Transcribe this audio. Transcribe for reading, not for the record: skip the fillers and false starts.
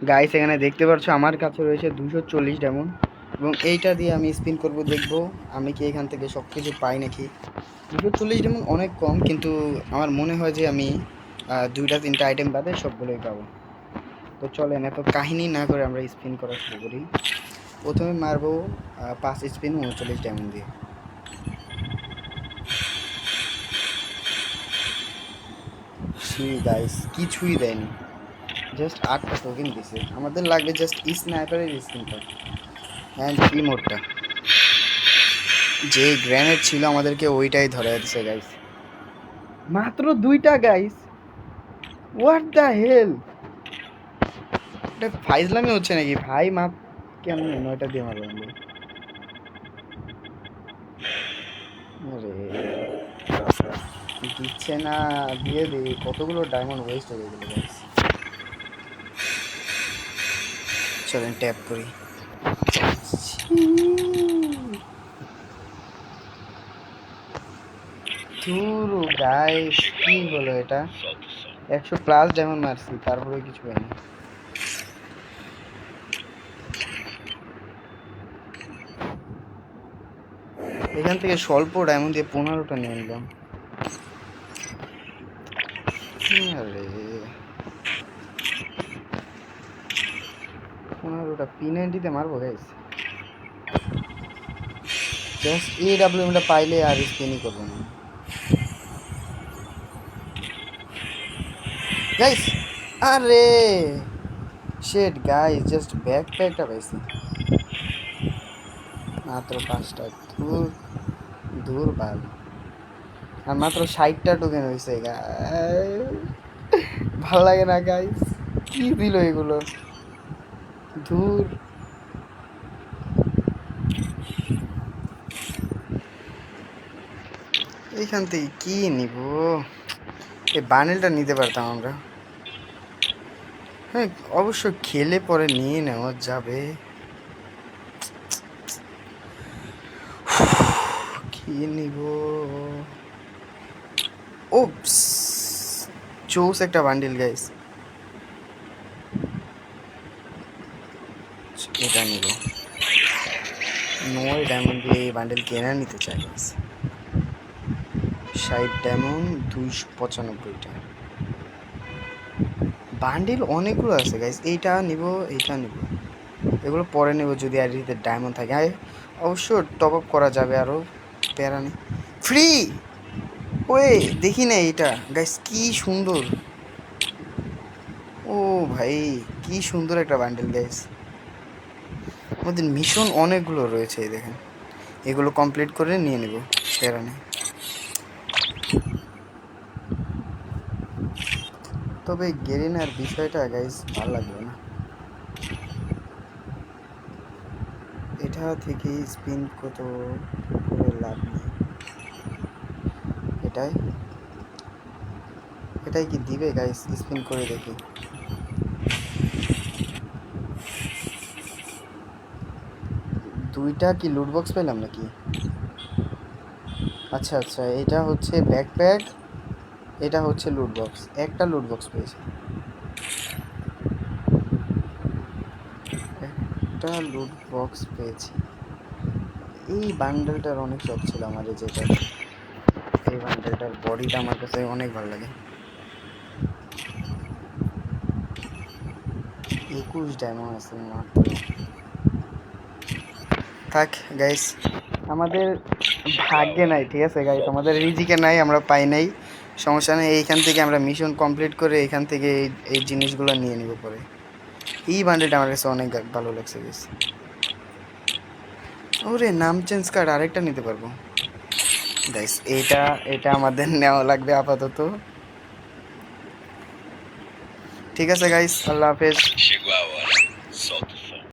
Guys এখানে দেখতে পাচ্ছ আমার কাছে রয়েছে 240 ডায়মন্ড এবং এইটা দিয়ে আমি স্পিন করব, দেখব আমি কি এখান থেকে সব কিছু পাই নাকি। 240 ডায়মন্ড অনেক কম, কিন্তু আমার মনে হয় যে আমি 2-3টা আইটেম বাদে সবগুলোই পাবো। তো চলেন এত কাহিনী না করে আমরা স্পিন করা শুরু করি। প্রথমে মারবো 5 স্পিন 39 ডায়মন্ড দিয়ে। গাইস কিছুই দেয়নি, জাস্ট 8টা টোকেন দিছে। আমাদের লাগবে জাস্ট স্নাইপারের স্কিনটা অ্যান্ড ইমোটটা। যে গ্রেনেড ছিল আমাদেরকে ওইটাই ধরে দিছে গাইস। মাত্র 2টা গাইস, হোয়াট দ্য হেল! এটা ফাইজলামি হচ্ছে নাকি ভাই? কেমনে 9টা দিয়ে মারবো আমি? আরে দিচ্ছে না, দিয়ে দে। কতগুলো ডায়মন্ড ওয়েস্ট হয়ে গেল গাইস। চলেন ট্যাপ করি। ধুরু গাইস, কি হলো এটা? 100+ ডায়মন্ড মারছি, তারপরে কিছু হয়নি। এখান থেকে স্বল্প ডায়মন্ড দিয়ে 15টা নিয়ে নিলাম। আরে 15টা P90 মারবো গাইস। জাস্ট AWMটা পাইলে আর স্পিনই করবো না গাইস। আরে শিট গাইস, জাস্ট ব্যাকপ্যাকটা পাইছি মাত্র 5টা। দূর দূর ভাই, আর মাত্র 60টা টোকেন হয়েছে। ভাল লাগে না গাইস, কি দিল এগুলো? ধুর। এইখান থেকে কি নিব? এই বান্ডেলটা নিতে পারতাম আমরা। হ্যাঁ অবশ্য খেলে পরে নিয়ে নেওয়া যাবে। কি নিব? ওপস, চোস একটা বান্ডেল গাইস, এটা নিব। 9 ডায়মন্ড দিয়ে এই বান্ডেল কেনা নিতে চাই গাইস। 60 ডায়মন্ড 295টা বান্ডেল অনেকগুলো আছে গাইস। এইটা নিব, এইটা নিব, এগুলো পরে নেব যদি আইডিতে ডায়মন্ড থাকে। অবশ্য টপ আপ করা যাবে আরও, প্যারা নেই। ফ্রি ওয়ে দেখি না এটা গাইস, কি সুন্দর! ও ভাই কি সুন্দর একটা বান্ডেল গাইস। আমাদের মিশন অনেকগুলো রয়েছে, এই দেখেন, এগুলো কমপ্লিট করে নিয়ে নেব, প্যারা নেই। তবে গেরিনার বিষয়টা গাইস ভালো লাগবে না। এটা থেকে স্পিন কত করে লাভ নেই। এটাই এটাই কি দিবে গাইস? স্পিন করে দেখি। দুইটা কি লুট বক্স পেলাম নাকি? আচ্ছা আচ্ছা, এটা হচ্ছে ব্যাকপ্যাক, এটা হচ্ছে লুট বক্স। একটা লুট বক্স পেয়েছি, একটা লুট বক্স পেয়েছি। এই বান্ডেলটার অনেক শখ ছিল আমার, যেটা এই বান্ডেলটার বডিটা আমার কাছে অনেক ভালো লাগে। 21 ডায়মন্ড আছে মাত্র। থাক গাইস, আমাদের ভাগ্যে নাই, ঠিক আছে গাইস, আমাদের রিজিকে নাই, আমরা পাই নাই, সমস্যা নেই। এইখান থেকে আমরা মিশন কমপ্লিট করে এখান থেকে এই জিনিসগুলো নিয়ে নিব পরে। এই বান্ডেলটা আমার কাছে অনেক ভালো লাগছে গাইস। ওরে নাম চেঞ্জ কার্ড আরেকটা নিতে পারবো গাইস। এটা এটা আমাদের নেওয়া লাগবে আপাতত। ঠিক আছে গাইস, আল্লাহ হাফেজ।